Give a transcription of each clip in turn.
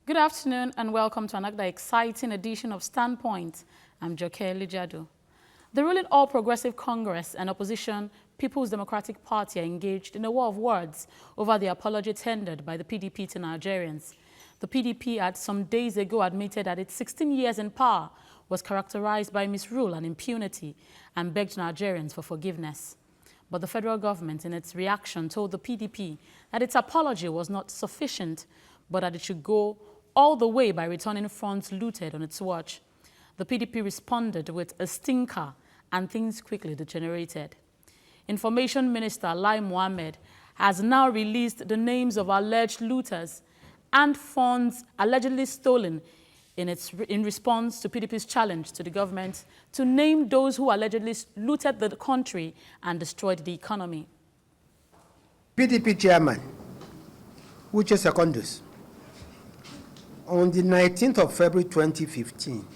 Good afternoon and welcome to another exciting edition of Standpoint. I'm Joke Lijado. The ruling All Progressive Congress and opposition People's Democratic Party are engaged in a war of words over the apology tendered by the PDP to Nigerians. The PDP had some days ago admitted that its 16 years in power was characterized by misrule and impunity and begged Nigerians for forgiveness. But the federal government, in its reaction, told the PDP that its apology was not sufficient, but that it should go all the way by returning funds looted on its watch. The PDP responded with a stinker, and things quickly degenerated. Information Minister Lai Mohammed has now released the names of alleged looters and funds allegedly stolen in response to PDP's challenge to the government to name those who allegedly looted the country and destroyed the economy. PDP chairman, Uche Secondus, on the 19th of February 2015,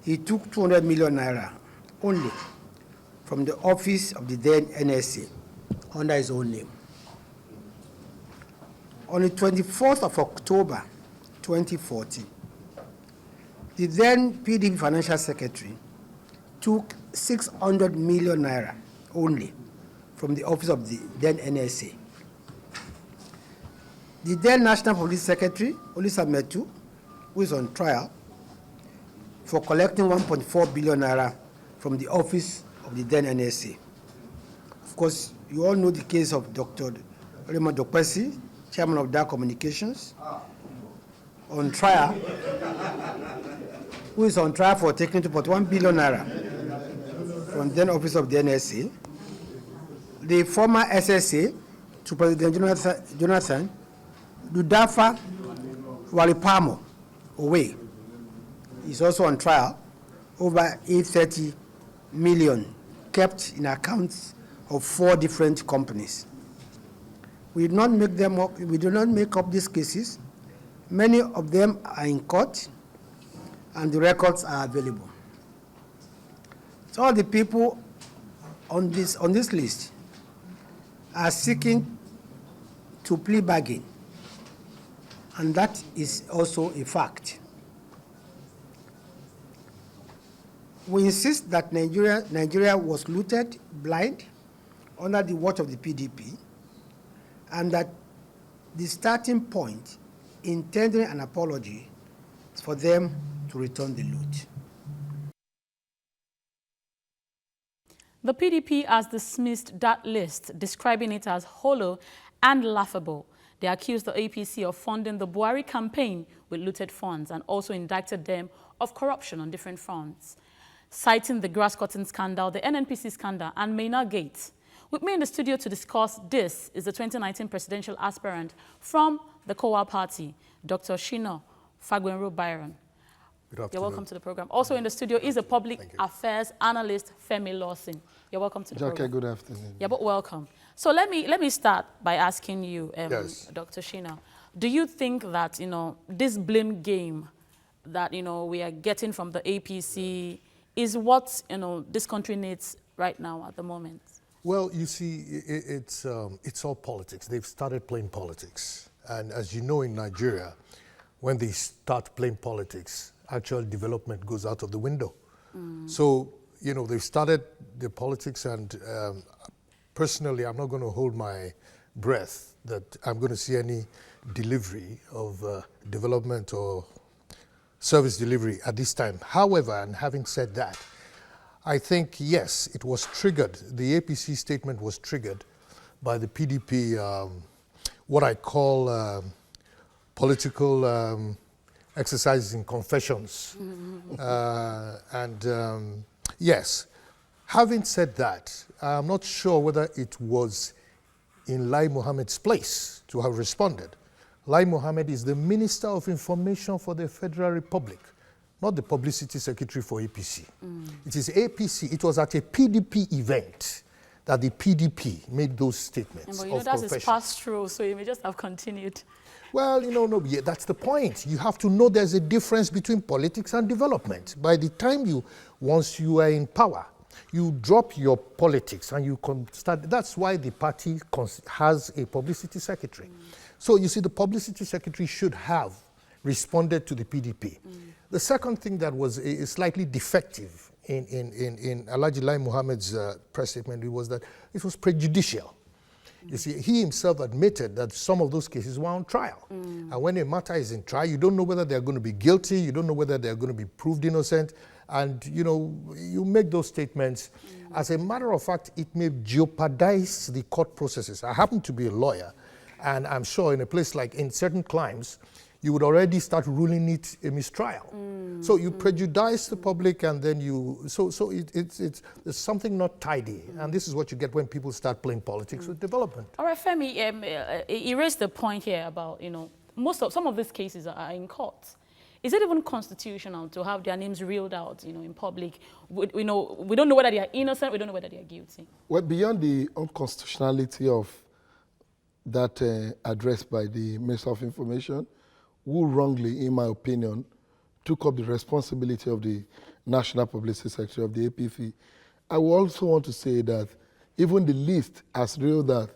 he took 200 million naira only from the office of the then NSA under his own name. On the 24th of October 2014, the then PDP financial secretary took 600 million naira only from the office of the then NSA. The then National Police Secretary, Olisa Metu, who is on trial for collecting 1.4 billion naira from the office of the then NSA. Of course, you all know the case of Dr. Raymond Dokwesi, chairman of DAR Communications, on trial, who is on trial for taking 2.1 billion naira from the then office of the NSA. The former SSA to President Jonathan, Ludafa Walipamo Owe, is also on trial over 830 million kept in accounts of 4 different companies. We do not make them up. We do not make up these cases. Many of them are in court, and the records are available. So all the people on this list are seeking to plea bargain, and that is also a fact. We insist that Nigeria was looted blind under the watch of the PDP, and that the starting point in tendering an apology is for them to return the loot. The PDP has dismissed that list, describing it as hollow and laughable. They accused the APC of funding the Buhari campaign with looted funds and also indicted them of corruption on different fronts. Citing the grass cutting scandal, the NNPC scandal, and Maina Gate. With me in the studio to discuss this is the 2019 presidential aspirant from the Kowa Party, Dr. Shina Fagbenro Byron. Good afternoon. You're welcome to the program. Also in the studio is a public affairs analyst, Femi Lawson. You're welcome to the program. Good afternoon. Yeah, but welcome. So let me start by asking you, Yes. Dr. Shina, do you think that, this blame game that, we are getting from the APC is what, this country needs right now at the moment? Well, you see, it's all politics. They've started playing politics. And as you know, in Nigeria, when they start playing politics, actual development goes out of the window. So, they've started the politics, and personally, I'm not going to hold my breath that I'm going to see any delivery of development or service delivery at this time. However, and having said that, I think, yes, it was triggered. The APC statement was triggered by the PDP, what I call political exercises in confessions. Yes, having said that, I'm not sure whether it was in Lai Mohammed's place to have responded. Lai Mohammed is the Minister of Information for the Federal Republic, not the Publicity Secretary for APC. It is APC. It was at a PDP event that the PDP made those statements But of that's confession. his pass-through, so you may just have continued. Well, no, yeah, that's the point. You have to know there's a difference between politics and development. By the time once you are in power, you drop your politics and you start. That's why the party has a publicity secretary. So you see, the publicity secretary should have responded to the PDP. The second thing that was slightly defective in Alhaji Lai Mohammed's press statement was that it was prejudicial. You see, he himself admitted that some of those cases were on trial. And when a matter is in trial, you don't know whether they're going to be guilty, you don't know whether they're going to be proved innocent, and you make those statements. As a matter of fact, it may jeopardize the court processes. I happen to be a lawyer, and I'm sure in a place like in certain crimes, you would already start ruling it a mistrial. So you prejudice the public, and then it's something not tidy. And this is what you get when people start playing politics with development. All right, Femi, you raised the point here about, some of these cases are in court. Is it even constitutional to have their names reeled out, in public? We don't know whether they are innocent, we don't know whether they are guilty. Well, beyond the unconstitutionality of that address by the Minister of Information, who wrongly, in my opinion, took up the responsibility of the National Publicity Secretary of the APC, I would also want to say that even the list as real that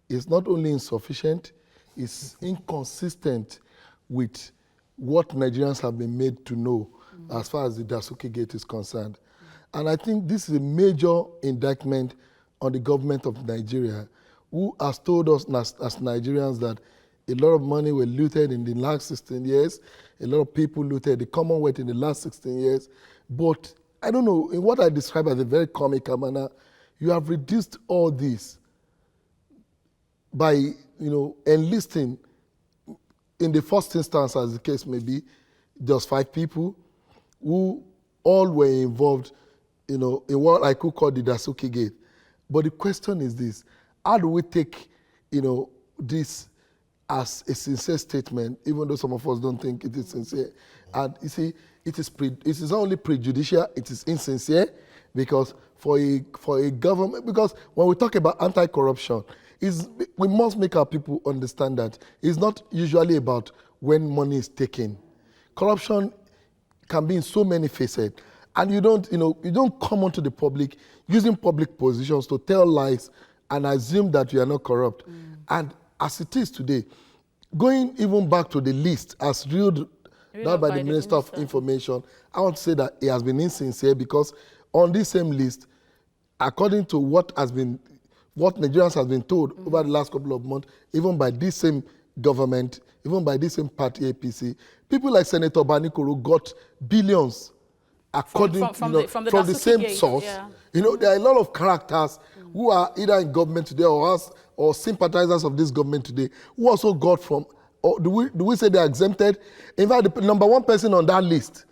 is not only insufficient, it's inconsistent with what Nigerians have been made to know as far as the Dasuki Gate is concerned. And I think this is a major indictment on the government of Nigeria, who has told us as Nigerians that a lot of money were looted in the last 16 years. A lot of people looted the Commonwealth in the last 16 years. But I don't know, in what I describe as a very comical manner, you have reduced all this by, enlisting, in the first instance, as the case may be, just 5 people who all were involved, in what I could call the Dasuki Gate. But the question is this: how do we take, this as a sincere statement, even though some of us don't think it is sincere? And you see, it is not only prejudicial, it is insincere, because for a government, because when we talk about anti-corruption, we must make our people understand that it's not usually about when money is taken. Corruption can be in so many facets, and you don't come onto the public using public positions to tell lies and assume that you are not corrupt. And as it is today, going even back to the list as read out by the Minister of Information, I want to say that it has been insincere, because on this same list, according to what Nigerians have been told over the last couple of months, even by this same government, even by this same party, APC, people like Senator Banikoro got billions according from the same source. Yeah. There are a lot of characters who are either in government today or sympathizers of this government today who also got from, or do we say they are exempted? In fact, the number one person on that list,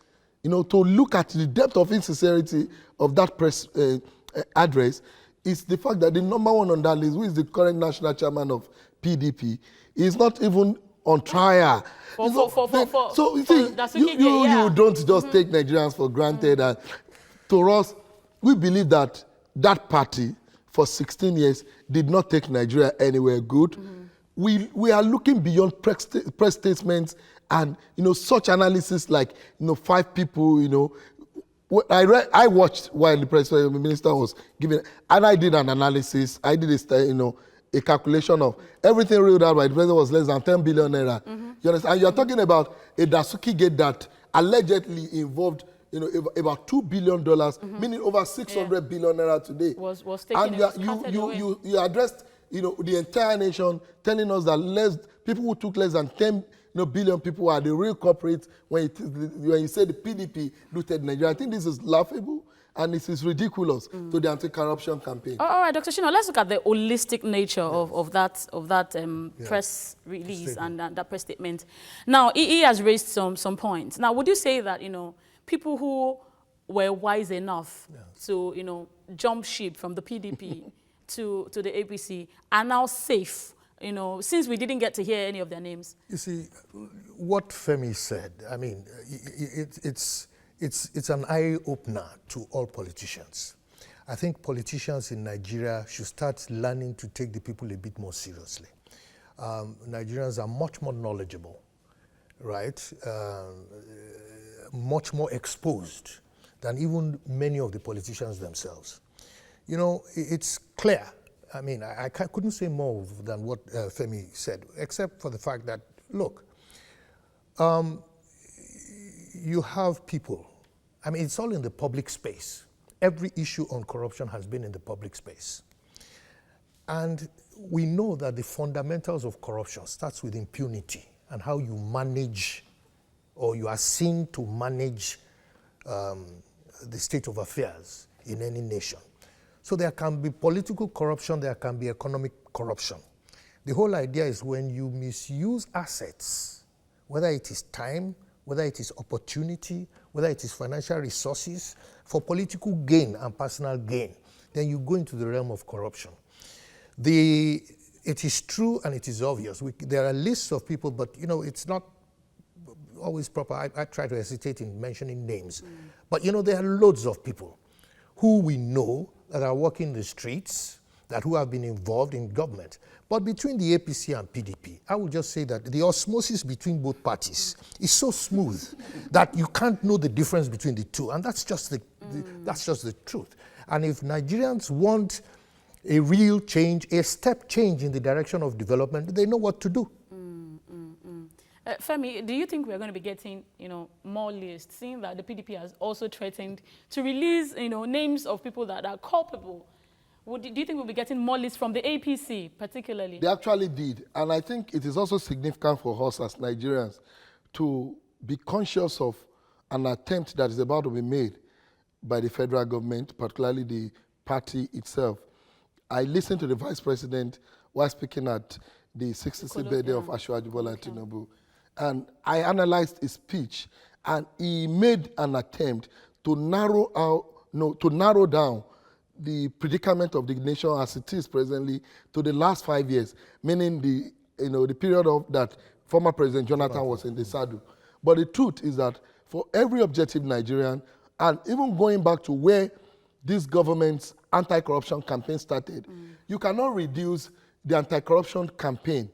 to look at the depth of insincerity of that press address, is the fact that the number one on that list, who is the current national chairman of PDP, is not even on trial. So you see, you don't just take Nigerians for granted. And to us, we believe that that party for 16 years did not take Nigeria anywhere good. We are looking beyond press statements and such analysis like 5 people. I watched while the press minister was giving, and I did an analysis. I did a calculation of everything reeled out by the president was less than 10 billion naira. You understand? And you're talking about a Dasuki Gate that allegedly involved about $2 billion, meaning over 600 billion naira today. Was taken and you addressed the entire nation, telling us that people who took less than 10 billion people are the real culprits when you say the PDP looted Nigeria. I think this is laughable and this is ridiculous to the anti-corruption campaign. All right, Dr. Shino, let's look at the holistic nature of that press release and that press statement. Now, he has raised some points. Now, would you say that people who were wise enough to jump ship from the PDP to the APC are now safe? Since we didn't get to hear any of their names. You see, what Femi said, I mean, it's an eye-opener to all politicians. I think politicians in Nigeria should start learning to take the people a bit more seriously. Nigerians are much more knowledgeable, right? Much more exposed than even many of the politicians themselves. It's clear. I mean, I couldn't say more than what Femi said, except for the fact that, look, You have people. I mean, it's all in the public space. Every issue on corruption has been in the public space. And we know that the fundamentals of corruption starts with impunity and how you manage, or you are seen to manage the state of affairs in any nation. So there can be political corruption, there can be economic corruption. The whole idea is when you misuse assets, whether it is time, whether it is opportunity, whether it is financial resources, for political gain and personal gain, then you go into the realm of corruption. It is true and it is obvious. There are lists of people, but it's not always proper. I try to hesitate in mentioning names. But there are loads of people who we know that are walking the streets, who have been involved in government. But between the APC and PDP, I would just say that the osmosis between both parties is so smooth that you can't know the difference between the two. And that's just the truth. And if Nigerians want a real change, a step change in the direction of development, they know what to do. Femi, do you think we're going to be getting, more lists, seeing that the PDP has also threatened to release, names of people that are culpable? Do you think we'll be getting more lists from the APC, particularly? They actually did. And I think it is also significant for us as Nigerians to be conscious of an attempt that is about to be made by the federal government, particularly the party itself. I listened to the vice president while speaking at the 60th birthday of Asiwaju Bola Tinubu. And I analyzed his speech, and he made an attempt to narrow down the predicament of the nation as it is presently to the last 5 years, meaning the period of that former President Jonathan was in the saddle. But the truth is that for every objective Nigerian, and even going back to where this government's anti-corruption campaign started, you cannot reduce the anti-corruption campaign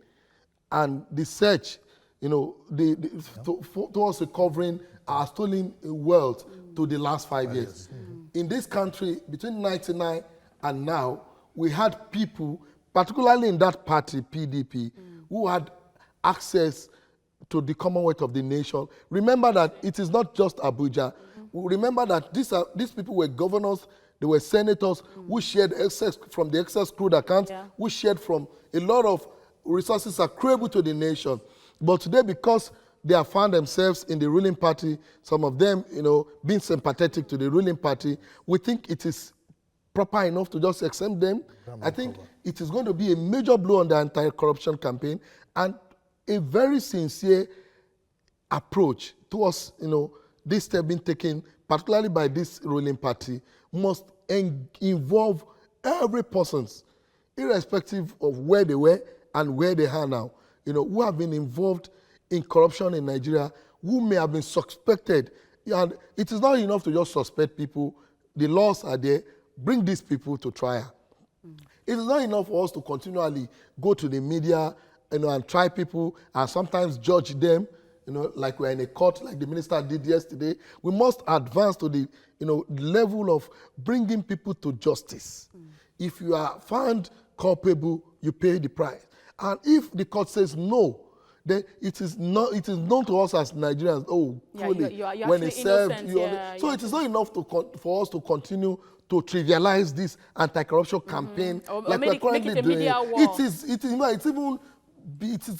and the search, towards recovering our stolen wealth to the last 5 years. In this country, between 1999 and now, we had people, particularly in that party, PDP, who had access to the Commonwealth of the nation. Remember that it is not just Abuja. Remember that these people were governors, they were senators who shared excess from the excess crude account, who shared from a lot of resources accruable to the nation. But today, because they have found themselves in the ruling party, some of them, being sympathetic to the ruling party, we think it is proper enough to just exempt them. I think it is going to be a major blow on the anti-corruption campaign and a very sincere approach towards, this step being taken, particularly by this ruling party, must involve every person, irrespective of where they were and where they are now, who have been involved in corruption in Nigeria, who may have been suspected. And it is not enough to just suspect people. The laws are there. Bring these people to trial. It is not enough for us to continually go to the media, and try people and sometimes judge them, like we're in a court, like the minister did yesterday. We must advance to the, level of bringing people to justice. If you are found culpable, you pay the price. And if the court says no, then it is known to us as Nigerians, truly, you're when it's served, innocent, so it is not enough for us to continue to trivialize this anti-corruption campaign like we're currently doing. It is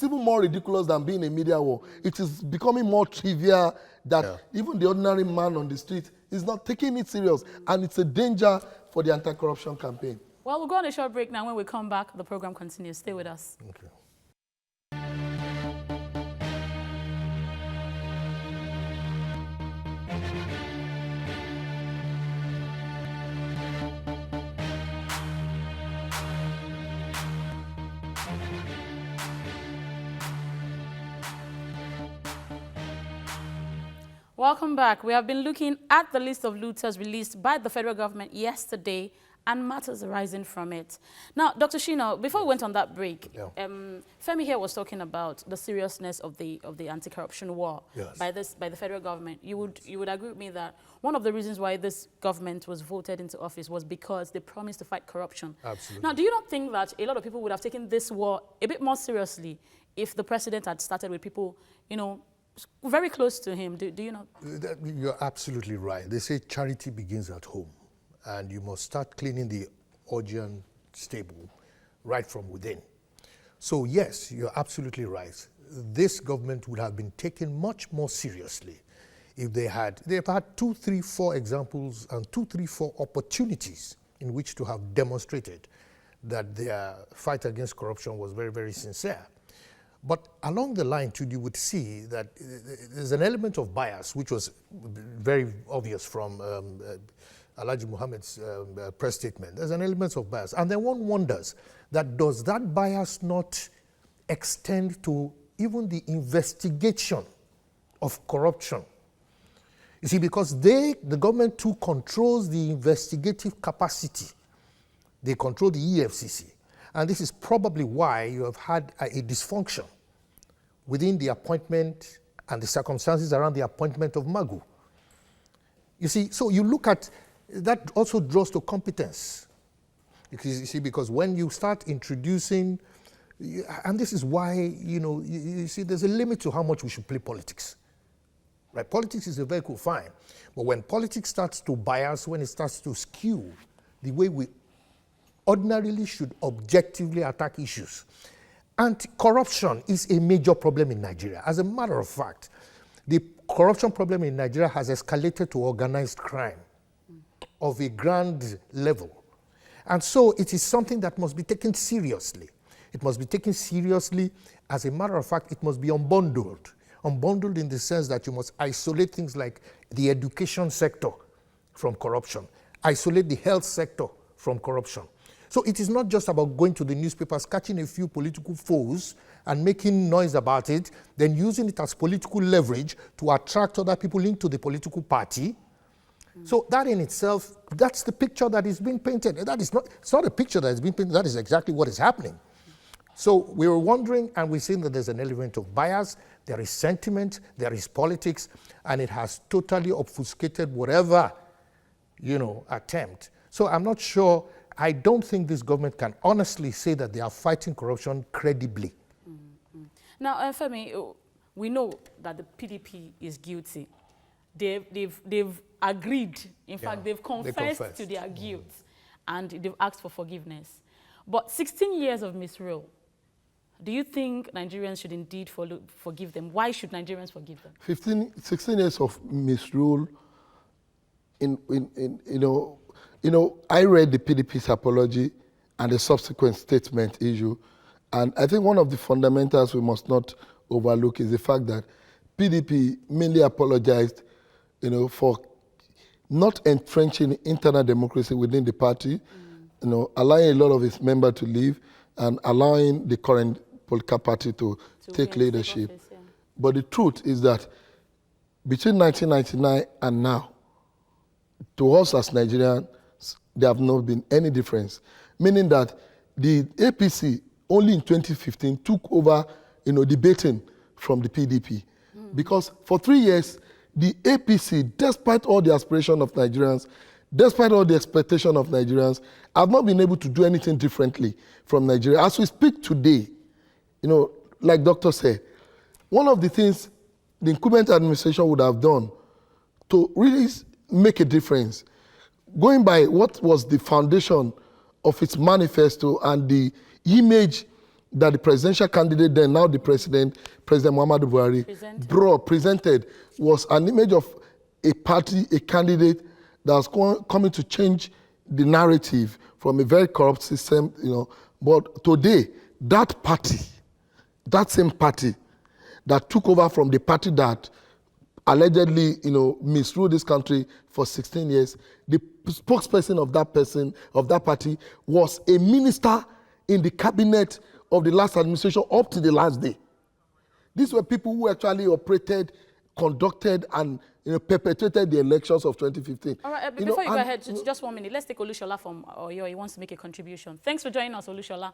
even more ridiculous than being a media war. It is becoming more trivial that even the ordinary man on the street is not taking it serious, and it's a danger for the anti-corruption campaign. Well, we'll go on a short break now. When we come back, the program continues. Stay with us. Okay. Welcome back. We have been looking at the list of looters released by the federal government yesterday and matters arising from it. Now, Dr. Shino, before we went on that break, Femi here was talking about the seriousness of the anti-corruption war by the federal government. You would agree with me that one of the reasons why this government was voted into office was because they promised to fight corruption. Absolutely. Now, do you not think that a lot of people would have taken this war a bit more seriously if the president had started with people, very close to him. Do you know? You're absolutely right. They say charity begins at home, and you must start cleaning the Augean stable right from within. So yes, you're absolutely right. This government would have been taken much more seriously if they've had 2, 3, 4 examples and 2, 3, 4 opportunities in which to have demonstrated that their fight against corruption was very, very sincere. But along the line, too, you would see that there's an element of bias, which was very obvious from Alhaji Muhammad's press statement. There's an element of bias. And then one wonders that does that bias not extend to even the investigation of corruption? You see, because the government too controls the investigative capacity. They control the EFCC. And this is probably why you have had a dysfunction within the appointment and the circumstances around the appointment of Magu. You see, so you look at, that also draws to competence. You see, because when you start introducing, and this is why, you see, there's a limit to how much we should play politics. Right? Politics is a very cool, fine. But when politics starts to bias, when it starts to skew the way we ordinarily should objectively attack issues. And corruption is a major problem in Nigeria. As a matter of fact, the corruption problem in Nigeria has escalated to organized crime of a grand level. And so it is something that must be taken seriously. It must be taken seriously. As a matter of fact, it must be unbundled. Unbundled in the sense that you must isolate things like the education sector from corruption, isolate the health sector from corruption. So it is not just about going to the newspapers, catching a few political foes and making noise about it, then using it as political leverage to attract other people into the political party. So that in itself, that's the picture that is being painted. It's not a picture that is being painted, that is exactly what is happening. So we were wondering, and we've seen that there's an element of bias, there is sentiment, there is politics, and it has totally obfuscated whatever, attempt. So I'm not sure. I don't think this government can honestly say that they are fighting corruption credibly. Mm-hmm. Now, Femi, we know that the PDP is guilty. They've agreed. In fact, they've confessed to their guilt, and they've asked for forgiveness. But 16 years of misrule, do you think Nigerians should indeed forgive them? Why should Nigerians forgive them? 16 years of misrule, I read the PDP's apology and the subsequent statement issue, and I think one of the fundamentals we must not overlook is the fact that PDP mainly apologized, for not entrenching internal democracy within the party, allowing a lot of its members to leave and allowing the current political party to take leadership. Office, yeah. But the truth is that between 1999 and now, to us as Nigerians, there have not been any difference. Meaning that the APC only in 2015 took over, debating from the PDP. Because for 3 years, the APC, despite all the aspiration of Nigerians, despite all the expectation of Nigerians, have not been able to do anything differently from Nigeria. As we speak today, like Doctor said, one of the things the incumbent administration would have done to really make a difference, going by what was the foundation of its manifesto and the image that the presidential candidate then, now the President Muhammadu Buhari, presented, was an image of a party, a candidate that was coming to change the narrative from a very corrupt system, But today, that party, that same party that took over from the party that allegedly, misruled this country for 16 years, the spokesperson of that party was a minister in the cabinet of the last administration up to the last day. These were people who actually operated, conducted, and perpetuated the elections of 2015. All right, before you go ahead, just 1 minute. Let's take Olushola from Oyo. He wants to make a contribution. Thanks for joining us, Olushola.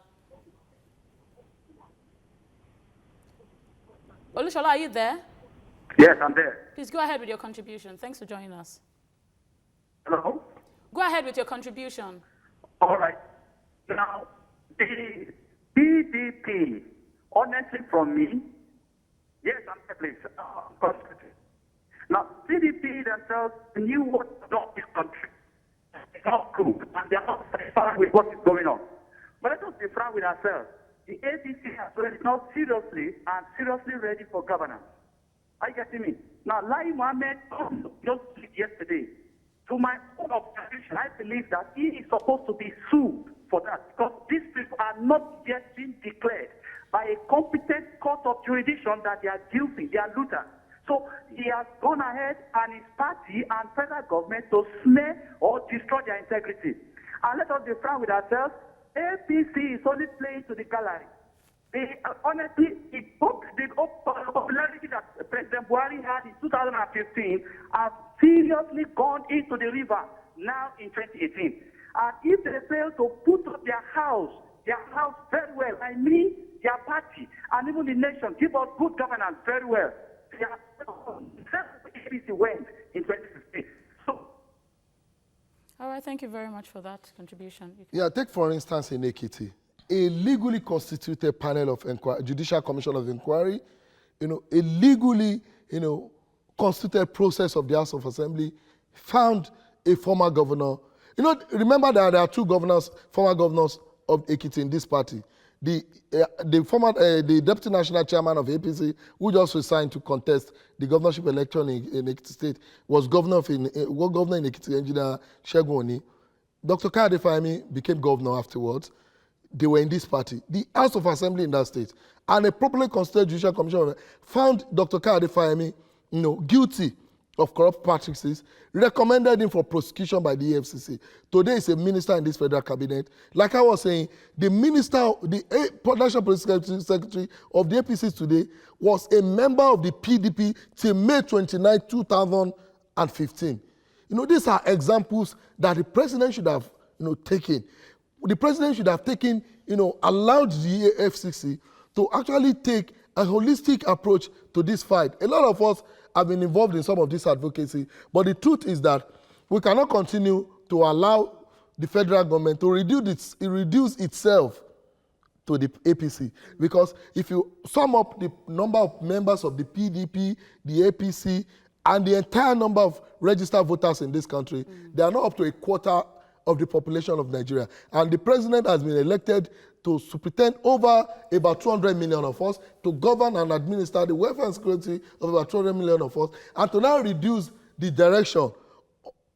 Olushola, are you there? Yes, I'm there. Please go ahead with your contribution. Thanks for joining us. Hello? Go ahead with your contribution. All right. Now, the PDP, honestly from me, Yes, I'm there, please. Constitution. Now, PDP themselves knew what not this country. It's not cool, and they're not satisfied with what is going on. But let us be frank with ourselves. The APC has already not seriously ready for governance. Are you getting me? Now, Lai Mohammed just yesterday. To my own observation, I believe that he is supposed to be sued for that because these people are not yet been declared by a competent court of jurisdiction that they are guilty, they are looters. So he has gone ahead and his party and federal government to smear or destroy their integrity. And let us be frank with ourselves, APC is only playing to the gallery. They honestly, the popularity that President Buhari had in 2015 has seriously gone into the river now in 2018. And if they fail to put up their house very well, I mean their party and even the nation give us good governance very well. They are APC went in 2015. So. All right, thank you very much for that contribution. Yeah, take for instance in Ekiti, a legally constituted panel of inquiry, Judicial Commission of Inquiry, a legally, constituted process of the House of Assembly found a former governor. Remember that there are two former governors of Ekiti in this party. The deputy national chairman of APC, who just resigned to contest the governorship election in Ekiti State, was governor in Ekiti, Engineer Segun Oni. Dr. Kayode Fayemi became governor afterwards. They were in this party. The House of Assembly in that state and a properly constituted Judicial Commission found Dr. Kayode Fayemi, guilty of corrupt practices, recommended him for prosecution by the EFCC. Today is a minister in this federal cabinet. Like I was saying, the minister, the National Police Secretary of the APC today was a member of the PDP till May 29, 2015. These are examples that the president should have, taken. The president should have taken, allowed the EFCC to actually take a holistic approach to this fight. A lot of us have been involved in some of this advocacy, but the truth is that we cannot continue to allow the federal government to reduce itself to the APC. Because if you sum up the number of members of the PDP, the APC, and the entire number of registered voters in this country, they are not up to a quarter of the population of Nigeria. And the president has been elected to superintend over about 200 million of us, to govern and administer the welfare and security of about 200 million of us, and to now reduce the direction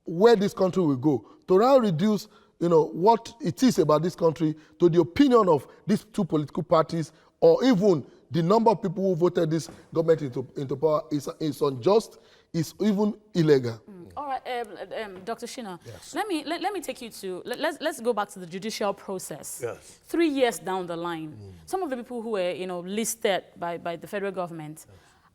where this country will go, to now reduce what it is about this country to the opinion of these two political parties, or even the number of people who voted this government into power is unjust, is even illegal. All right, Dr. Shina, yes. let me take you to, let's go back to the judicial process. Yes. 3 years down the line, some of the people who were, listed by the federal government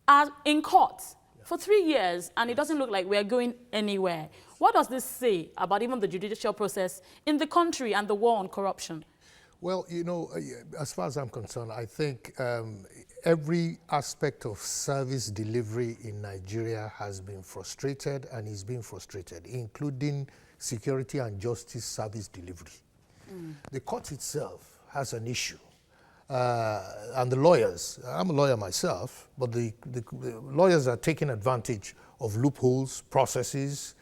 are in court for 3 years, and it doesn't look like we're going anywhere. What does this say about even the judicial process in the country and the war on corruption? Well, as far as I'm concerned, I think every aspect of service delivery in Nigeria has been frustrated and is being frustrated, including security and justice service delivery. The court itself has an issue. And the lawyers, I'm a lawyer myself, but the lawyers are taking advantage of loopholes, processes.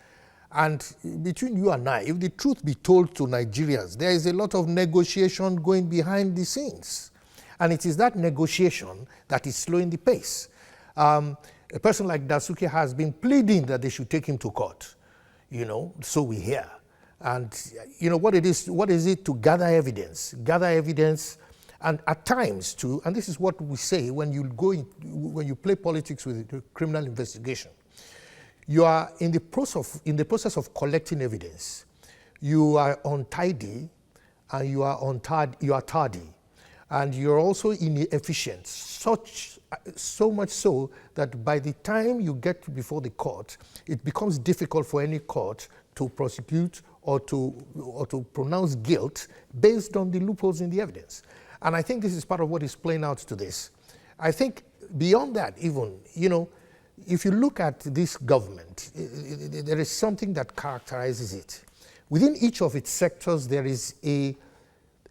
And between you and I, if the truth be told to Nigerians, there is a lot of negotiation going behind the scenes. And it is that negotiation that is slowing the pace. A person like Dasuki has been pleading that they should take him to court, so we hear. And what is it to gather evidence, and at times too, and this is what we say when you play politics with criminal investigation. You are in the process of collecting evidence. You are untidy, and you are tardy, and you're also inefficient. So much so that by the time you get before the court, it becomes difficult for any court to prosecute or to pronounce guilt based on the loopholes in the evidence. And I think this is part of what is playing out to this. I think beyond that, even if you look at this government, there is something that characterizes it. Within each of its sectors, there is a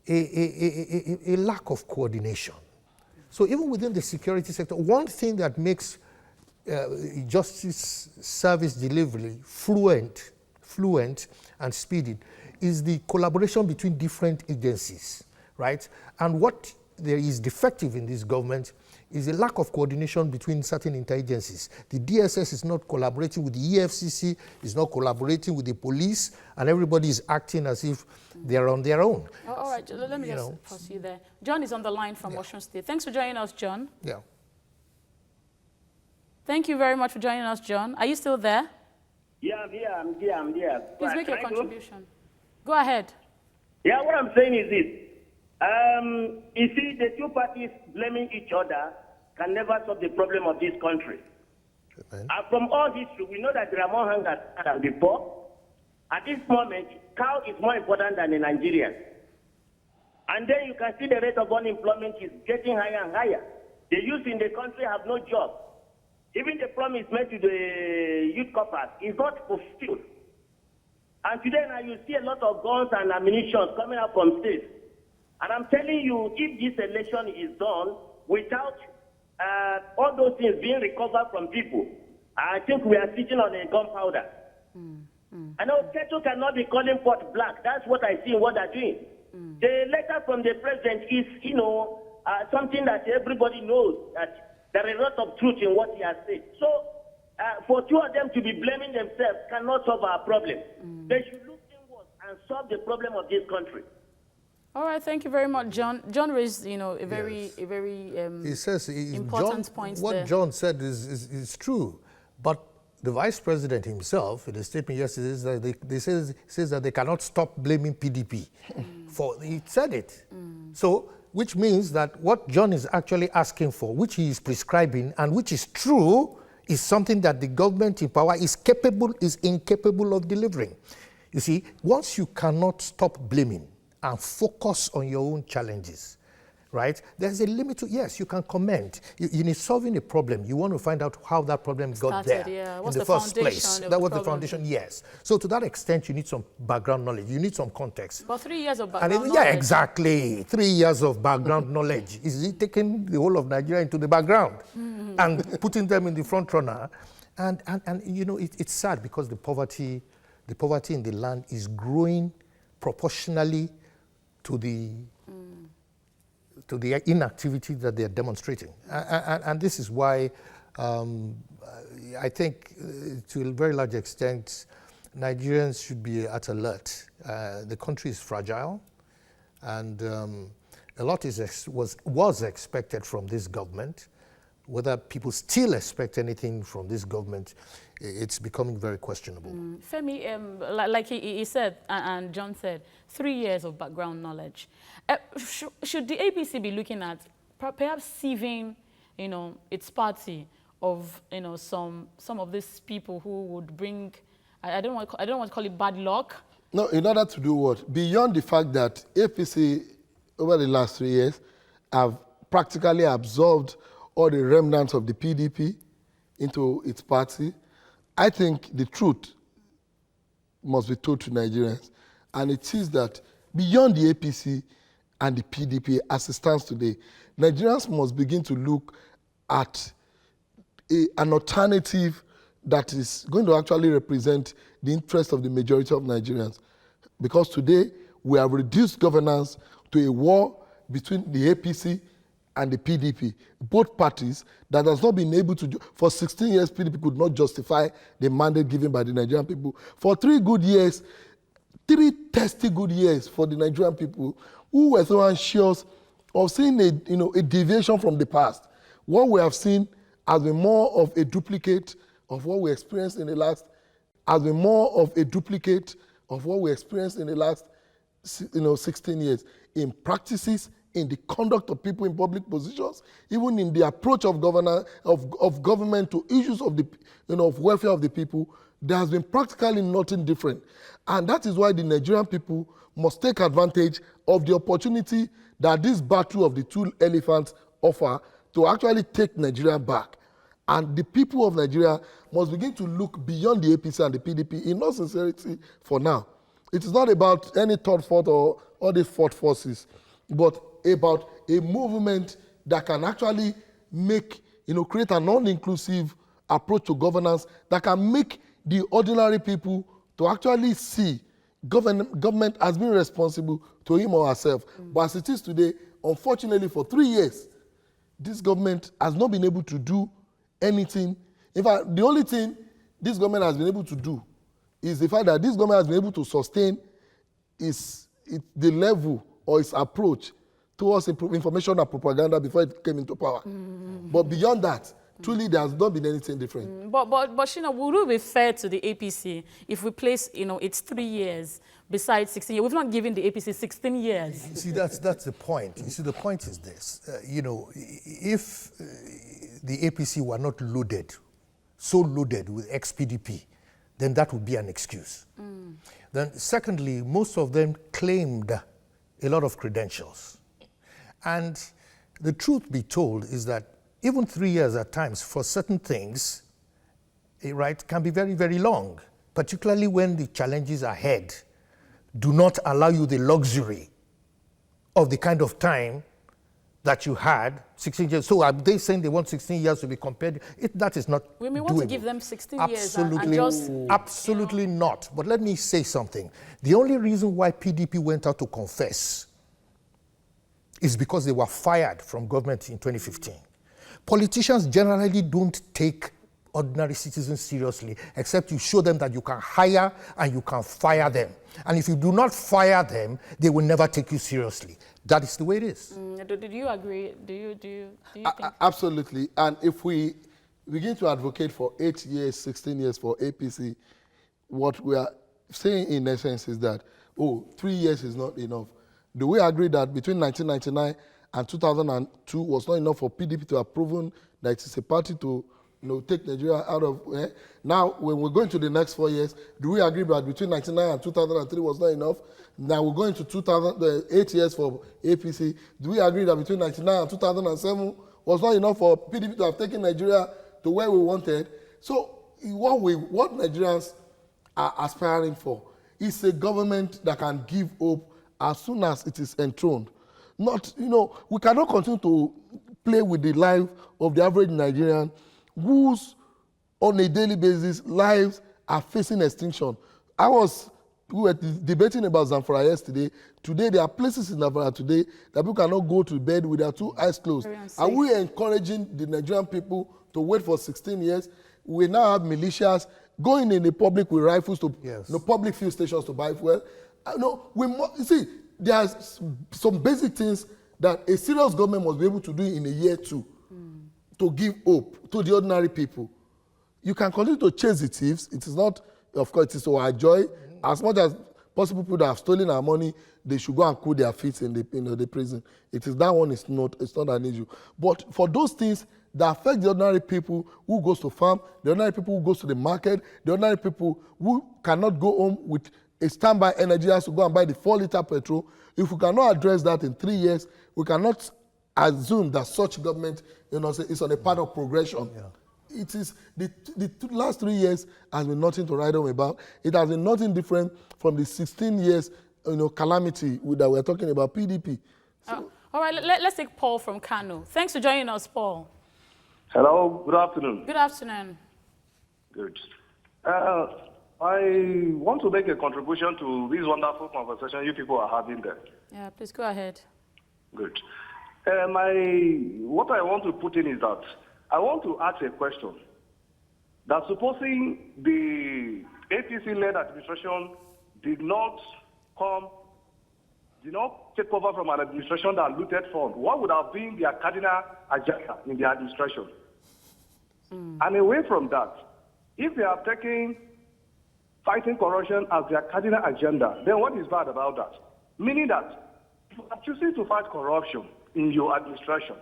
lack of coordination. So even within the security sector, one thing that makes justice service delivery fluent and speedy is the collaboration between different agencies, right? And what there is defective in this government is a lack of coordination between certain interagencies. The DSS is not collaborating with the EFCC, is not collaborating with the police, and everybody is acting as if they're on their own. All right, let me just pause you there. John is on the line from Washington State. Thanks for joining us, John. Yeah. Thank you very much for joining us, John. Are you still there? Yeah, I'm here. Please make your contribution. Go ahead. Yeah, what I'm saying is this. You see, the two parties blaming each other can never solve the problem of this country. And from all history, we know that there are more hungers than before. At this moment, cow is more important than a Nigerian. And then you can see the rate of unemployment is getting higher and higher. The youth in the country have no job. Even the promise made to the youth corpus is not fulfilled. And today now you see a lot of guns and ammunition coming out from states. And I'm telling you, if this election is done without all those things being recovered from people, I think we are sitting on a gunpowder. I know Keto cannot be calling pot black. That's what I see in what they're doing. The letter from the president is, something that everybody knows that there is a lot of truth in what he has said. So, for two of them to be blaming themselves cannot solve our problem. They should look inwards and solve the problem of this country. All right, thank you very much, John. John raised, a very he says important point. What there. John said is true, but the vice president himself, in a statement yesterday, is that says that they cannot stop blaming PDP. He said it. So, which means that what John is actually asking for, which he is prescribing, and which is true, is something that the government in power is incapable of delivering. You see, once you cannot stop blaming and focus on your own challenges, right? There's a limit to, yes, you can comment. In solving a problem, you want to find out how that problem got there in the first place. That was the foundation, yes. So to that extent, you need some background knowledge. You need some context. About 3 years of background knowledge. Yeah, exactly. 3 years of background knowledge. Is it taking the whole of Nigeria into the background and putting them in the front runner? And it's sad because the poverty in the land is growing proportionally to the inactivity that they are demonstrating. And this is why I think to a very large extent, Nigerians should be at alert. The country is fragile, and a lot was expected from this government. Whether people still expect anything from this government, it's becoming very questionable. Femi, like he said, and John said, 3 years of background knowledge. Should the APC be looking at perhaps sieving, its party of, some of these people who would bring, I don't want to call it bad luck. No, in order to do what? Beyond the fact that APC over the last 3 years have practically absorbed all the remnants of the PDP into its party, I think the truth must be told to Nigerians. And it is that beyond the APC and the PDP as it stands today, Nigerians must begin to look at an alternative that is going to actually represent the interest of the majority of Nigerians. Because today, we have reduced governance to a war between the APC and the PDP, both parties that has not been able to, for 16 years, PDP could not justify the mandate given by the Nigerian people. For 3 good years, 3 testy good years for the Nigerian people who were so anxious of seeing a deviation from the past. What we have seen has been more of a duplicate of what we experienced in the last, 16 years in practices, in the conduct of people in public positions, even in the approach of government to issues of the of welfare of the people. There has been practically nothing different, and that is why the Nigerian people must take advantage of the opportunity that this battle of the 2 elephants offer to actually take Nigeria back. And the people of Nigeria must begin to look beyond the APC and the PDP in all sincerity for now. It is not about any third, fourth, or all the fourth forces, but about a movement that can actually make, create a non-inclusive approach to governance that can make the ordinary people to actually see government as being responsible to him or herself. But as it is today, unfortunately, for 3 years, this government has not been able to do anything. In fact, the only thing this government has been able to do is the fact that this government has been able to sustain the level or its approach towards information and propaganda before it came into power. But beyond that, truly there has not been anything different. But Shina, would it be fair to the APC if we place, it's 3 years besides 16 years? We've not given the APC 16 years. You see, that's the point. You see, the point is this. If the APC were not so loaded with ex-PDP, then that would be an excuse. Then secondly, most of them claimed a lot of credentials. And the truth be told is that even 3 years at times for certain things, right, can be very, very long, particularly when the challenges ahead do not allow you the luxury of the kind of time that you had 16 years. So are they saying they want 16 years to be compared? That is not We may doable. want to give them 16 years and just... Absolutely not. But let me say something. The only reason why PDP went out to confess is because they were fired from government in 2015. Politicians generally don't take ordinary citizens seriously, except you show them that you can hire and you can fire them. And if you do not fire them, they will never take you seriously. That is the way it is. Did you agree? Do you think? Absolutely. And if we begin to advocate for 8 years, 16 years for APC, what we are saying in essence is that, 3 years is not enough. Do we agree that between 1999 and 2002 was not enough for PDP to have proven that it is a party to take Nigeria out of... Now, when we're going to the next 4 years, do we agree that between 1999 and 2003 was not enough? Now we're going to 8 years for APC. Do we agree that between 1999 and 2007 was not enough for PDP to have taken Nigeria to where we wanted? So what Nigerians are aspiring for is a government that can give hope as soon as it is enthroned. Not, we cannot continue to play with the life of the average Nigerian whose, on a daily basis, lives are facing extinction. We were debating about Zamfara yesterday. Today, there are places in Zamfara today that people cannot go to bed with their 2 eyes closed. Are we encouraging the Nigerian people to wait for 16 years? We now have militias going in the public with rifles to public fuel stations to buy fuel. There are some basic things that a serious government must be able to do in a year too, to give hope to the ordinary people. You can continue to chase the thieves. It is not, of course, it is to our joy. As much as possible people that have stolen our money, they should go and cool their feet in the prison. It's not an issue. But for those things that affect the ordinary people who goes to farm, the ordinary people who goes to the market, the ordinary people who cannot go home with a standby energy, has to go and buy the 4-liter petrol. If we cannot address that in 3 years, we cannot assume that such government is on a path of progression. Yeah. It is the last 3 years has been nothing to write home about. It has been nothing different from the 16 years calamity that we're talking about, PDP. So, all right, let's take Paul from Kano. Thanks for joining us, Paul. Hello, good afternoon. Good afternoon. Good. I want to make a contribution to this wonderful conversation you people are having there. Yeah, please go ahead. Good. What I want to put in is that I want to ask a question. That supposing the APC-led administration did not take over from an administration that looted funds, what would have been their cardinal agenda in the administration? And away from that, if they are taking fighting corruption as their cardinal agenda, then what is bad about that? Meaning that if you are choosing to fight corruption in your administration,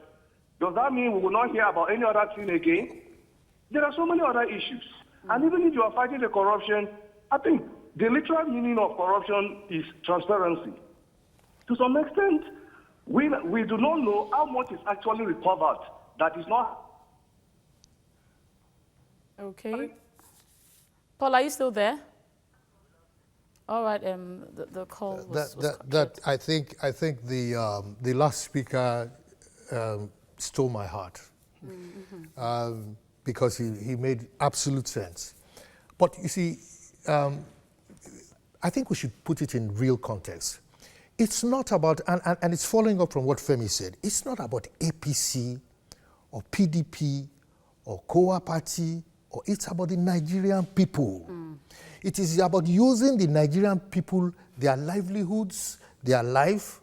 does that mean we will not hear about any other thing again? There are so many other issues. And even if you are fighting the corruption, I think the literal meaning of corruption is transparency. To some extent, we do not know how much is actually recovered that is not. Okay. Paul, are you still there? All right. The call was I think the last speaker stole my heart because he made absolute sense. But you see, I think we should put it in real context. It's not about, and it's following up from what Femi said, it's not about APC or PDP or Kowa Party, or it's about the Nigerian people. It is about using the Nigerian people, their livelihoods, their life,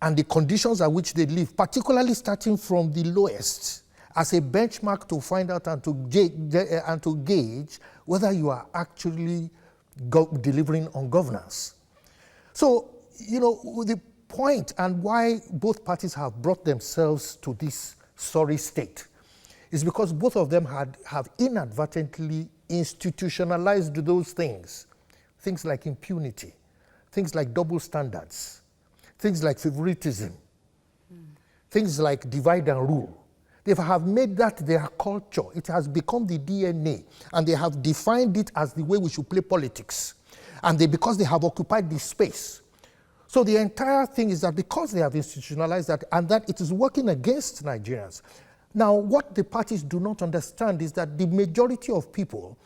and the conditions at which they live, particularly starting from the lowest, as a benchmark to find out and to gauge whether you are actually delivering on governance. So, you know, the point and why both parties have brought themselves to this sorry state is because both of them have inadvertently institutionalized those things. Things like impunity, things like double standards, things like favoritism, things like divide and rule. They have made that their culture. It has become the DNA, and they have defined it as the way we should play politics. And because they have occupied this space. So the entire thing is that because they have institutionalized that, and that it is working against Nigerians. Now, what the parties do not understand is that the majority of people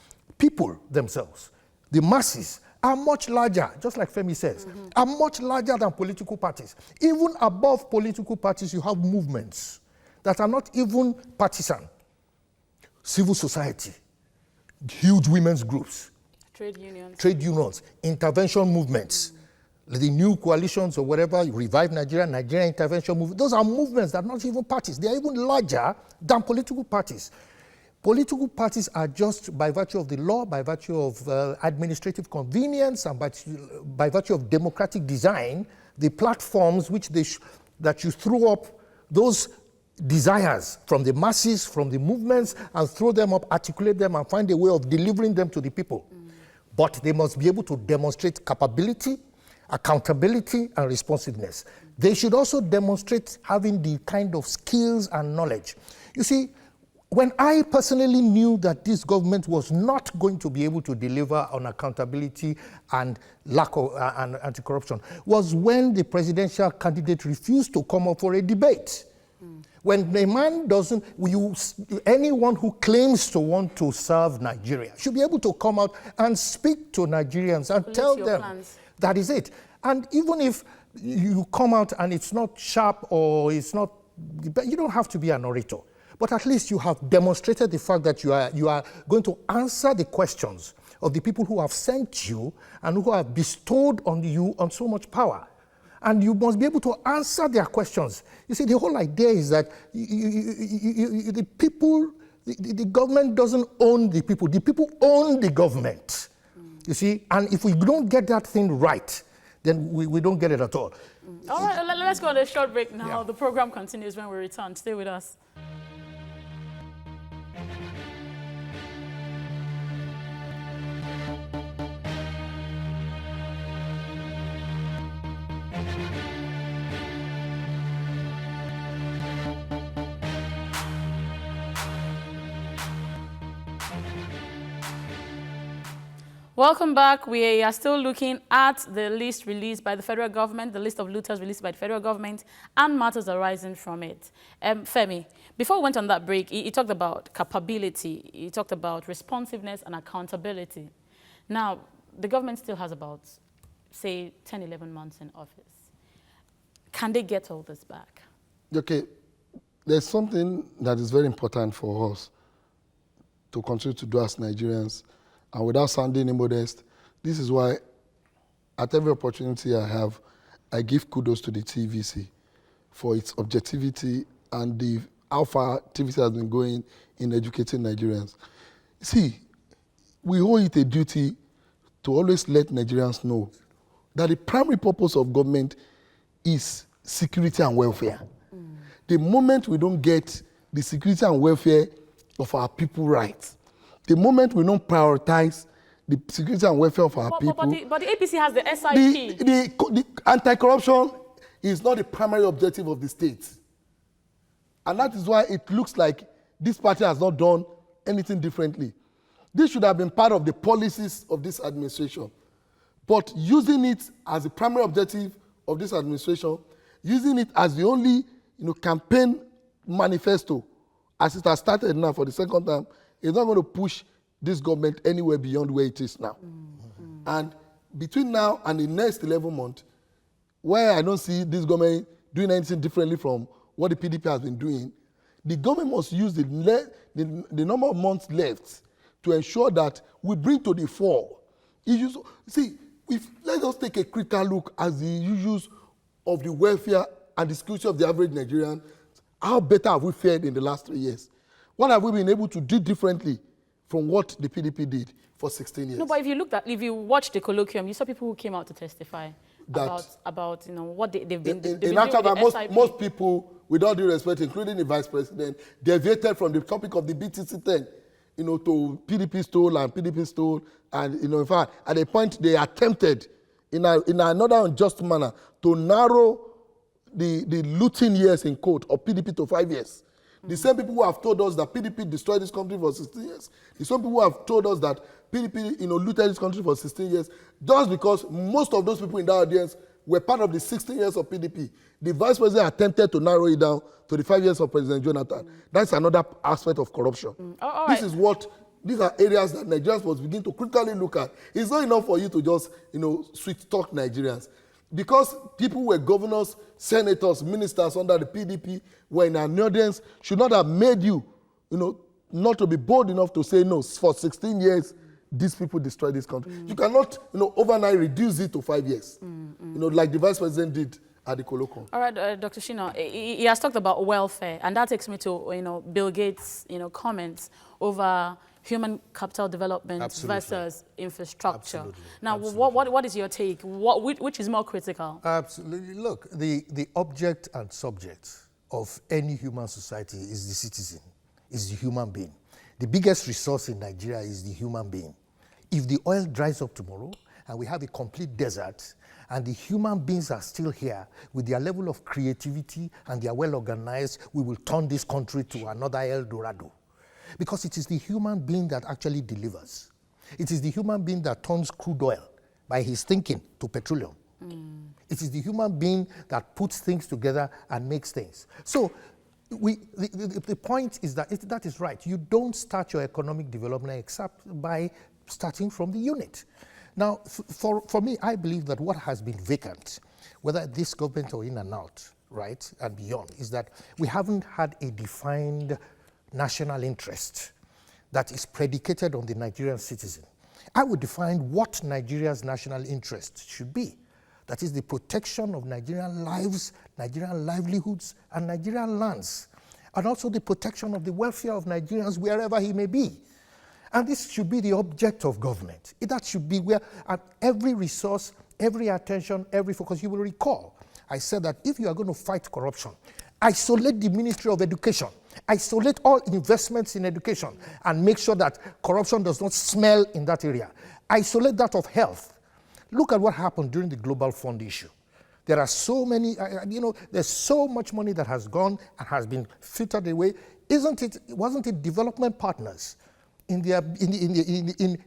themselves, the masses, are much larger, just like Femi says, are much larger than political parties. Even above political parties, you have movements that are not even partisan. Civil society, huge women's groups, trade unions, intervention movements, the new coalitions or whatever, Revive Nigeria, Nigeria Intervention Movement. Those are movements that are not even parties. They are even larger than political parties. Political parties are just by virtue of the law, by virtue of administrative convenience, and by virtue of democratic design, the platforms which that you throw up those desires from the masses, from the movements, and throw them up, articulate them, and find a way of delivering them to the people. But they must be able to demonstrate capability, accountability, and responsiveness. They should also demonstrate having the kind of skills and knowledge. You see, when I personally knew that this government was not going to be able to deliver on accountability and lack of and anti-corruption was when the presidential candidate refused to come up for a debate. When a man doesn't, anyone who claims to want to serve Nigeria should be able to come out and speak to Nigerians and tell them plans. That is it. And even if you come out and it's not sharp or it's not, you don't have to be an orator. But at least you have demonstrated the fact that you are going to answer the questions of the people who have sent you and who have bestowed on you on so much power. And you must be able to answer their questions. You see, the whole idea is that the people, the government doesn't own the people own the government. You see, and if we don't get that thing right, then we don't get it at all. All right, let's go on a short break now. Yeah. The program continues when we return. Stay with us. Welcome back. We are still looking at the list released by the federal government, the list of looters released by the federal government, and matters arising from it. Femi, before we went on that break, he talked about capability, he talked about responsiveness and accountability. Now, the government still has about, say, 10, 11 months in office. Can they get all this back? Okay, there's something that is very important for us to continue to do as Nigerians. And without sounding immodest, this is why at every opportunity I have, I give kudos to the TVC for its objectivity and how far TVC has been going in educating Nigerians. See, we owe it a duty to always let Nigerians know that the primary purpose of government is security and welfare. The moment we don't get the security and welfare of our people right, the moment we don't prioritize the security and welfare of our people... But the APC has the SIP. The anti-corruption is not the primary objective of the state. And that is why it looks like this party has not done anything differently. This should have been part of the policies of this administration. But using it as the primary objective of this administration, using it as the only campaign manifesto, as it has started now for the second time, is not going to push this government anywhere beyond where it is now. And between now and the next 11 months, where I don't see this government doing anything differently from what the PDP has been doing, the government must use the number of months left to ensure that we bring to the fore issues. See, let us take a critical look at the issues of the welfare and the security of the average Nigerian. How better have we fared in the last 3 years? What have we been able to do differently from what the PDP did for 16 years? No, but if you watched the colloquium, you saw people who came out to testify about what they've been doing. In actual fact, most people, with all due respect, including the vice president, deviated from the topic of the BTC 10, to PDP stole, and in fact, at a point they attempted, in another unjust manner, to narrow the looting years in court of PDP to 5 years. The same people who have told us that PDP destroyed this country for 16 years, the same people who have told us that PDP looted this country for 16 years, just because most of those people in that audience were part of the 16 years of PDP. The vice president attempted to narrow it down to the 5 years of President Jonathan. That's another aspect of corruption. These are areas that Nigerians must begin to critically look at. It's not enough for you to just, sweet talk Nigerians. Because people were governors, senators, ministers under the PDP were in an audience, should not have made you, not to be bold enough to say, no, for 16 years, these people destroyed this country. You cannot, overnight reduce it to 5 years, like the vice president did at the colloquium. All right, Dr. Shina, he has talked about welfare, and that takes me to, Bill Gates, comments over human capital development versus infrastructure. Absolutely. Now, what is your take? Which is more critical? Absolutely. Look, the object and subject of any human society is the citizen, is the human being. The biggest resource in Nigeria is the human being. If the oil dries up tomorrow and we have a complete desert and the human beings are still here with their level of creativity and they are well organized, we will turn this country to another El Dorado. Because it is the human being that actually delivers. It is the human being that turns crude oil by his thinking to petroleum. It is the human being that puts things together and makes things. So the point is that is right. You don't start your economic development except by starting from the unit. Now, for me, I believe that what has been vacant, whether this government or in and out, right, and beyond, is that we haven't had a defined national interest that is predicated on the Nigerian citizen. I would define what Nigeria's national interest should be. That is the protection of Nigerian lives, Nigerian livelihoods, and Nigerian lands. And also the protection of the welfare of Nigerians wherever he may be. And this should be the object of government. That should be where every resource, every attention, every focus. You will recall, I said that if you are going to fight corruption, isolate the Ministry of Education, isolate all investments in education, and make sure that corruption does not smell in that area. Isolate that of health. Look at what happened during the Global Fund issue. There are so many, there's so much money that has gone and has been filtered away. Wasn't it development partners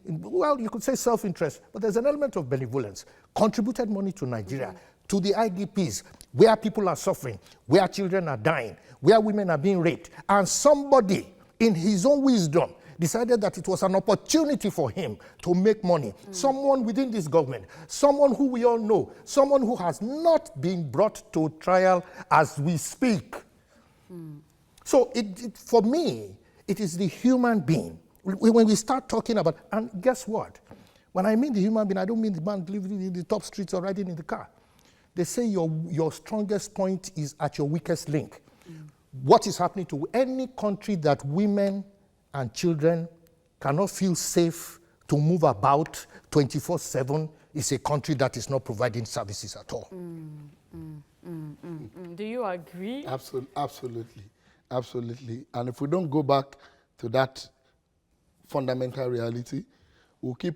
well, you could say self-interest, but there's an element of benevolence, contributed money to Nigeria, to the IDPs, where people are suffering, where children are dying, where women are being raped, and somebody, in his own wisdom, decided that it was an opportunity for him to make money. Someone within this government, someone who we all know, someone who has not been brought to trial as we speak. So for me, it is the human being. When we start talking about, and guess what? When I mean the human being, I don't mean the man living in the top streets or riding in the car. They say your strongest point is at your weakest link. What is happening to any country that women and children cannot feel safe to move about 24/7 is a country that is not providing services at all. Do you agree? Absolutely. And if we don't go back to that fundamental reality, we'll keep,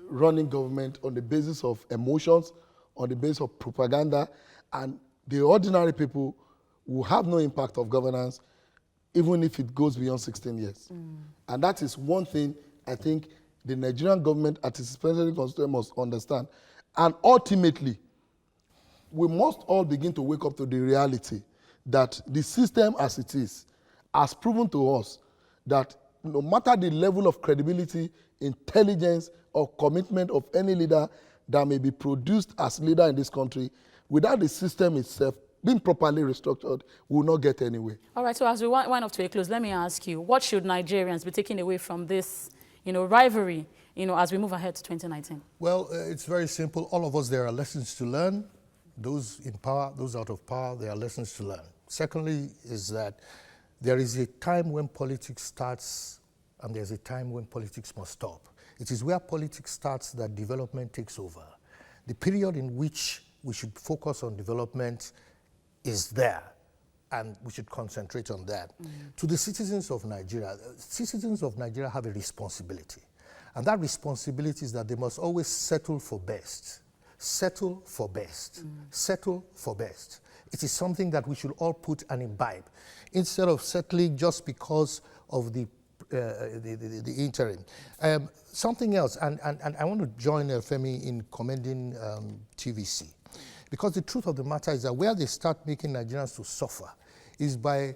running government on the basis of emotions, on the basis of propaganda, and the ordinary people will have no impact of governance, even if it goes beyond 16 years. And that is one thing I think the Nigerian government at its present constitution must understand. And ultimately, we must all begin to wake up to the reality that the system as it is has proven to us that no matter the level of credibility, intelligence, or commitment of any leader that may be produced as leader in this country, without the system itself being properly restructured, we will not get anywhere. All right, so as we wind up to a close, let me ask you, what should Nigerians be taking away from this, rivalry, as we move ahead to 2019? Well, it's very simple. All of us, there are lessons to learn. Those in power, those out of power, there are lessons to learn. Secondly is that there is a time when politics starts and there's a time when politics must stop. It is where politics starts that development takes over. The period in which we should focus on development is there, and we should concentrate on that. To the citizens of Nigeria have a responsibility. And that responsibility is that they must always settle for best. Settle for best. Settle for best. It is something that we should all put and imbibe, instead of settling just because of the interim. Something else, and I want to join Femi in commending TVC, because the truth of the matter is that where they start making Nigerians to suffer is by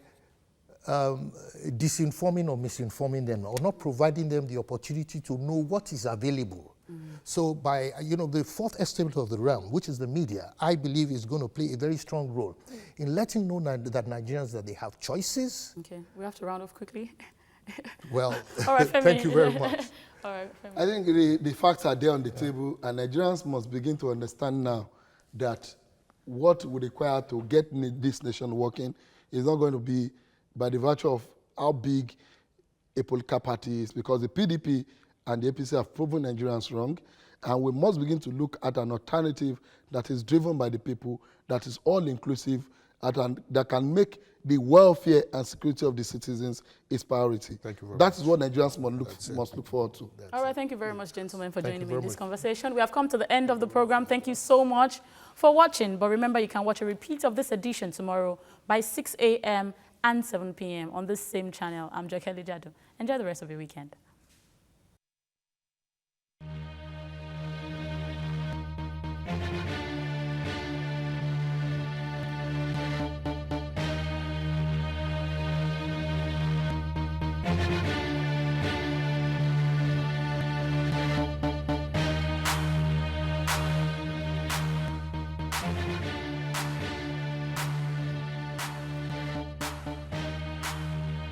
disinforming or misinforming them, or not providing them the opportunity to know what is available. So by, the fourth estimate of the realm, which is the media, I believe is going to play a very strong role in letting know that Nigerians, that they have choices. Okay, we have to round off quickly. Well, all right, Femi. Thank you very much. All right, Femi. I think the facts are there on the table, and Nigerians must begin to understand now that what we require to get this nation working is not going to be by the virtue of how big a political party is, because the PDP and the APC have proven Nigerians wrong, and we must begin to look at an alternative that is driven by the people, that is all-inclusive, that can make the welfare and security of the citizens its priority. Thank you very That much. is what Nigerians must look forward to. All right, thank you very much, gentlemen, for joining me in this much. conversation. We have come to the end of the program. Thank you so much for watching. But remember, you can watch a repeat of this edition tomorrow by 6 a.m. and 7 p.m. on this same channel. I'm Jokelly Jadu. Enjoy the rest of your weekend.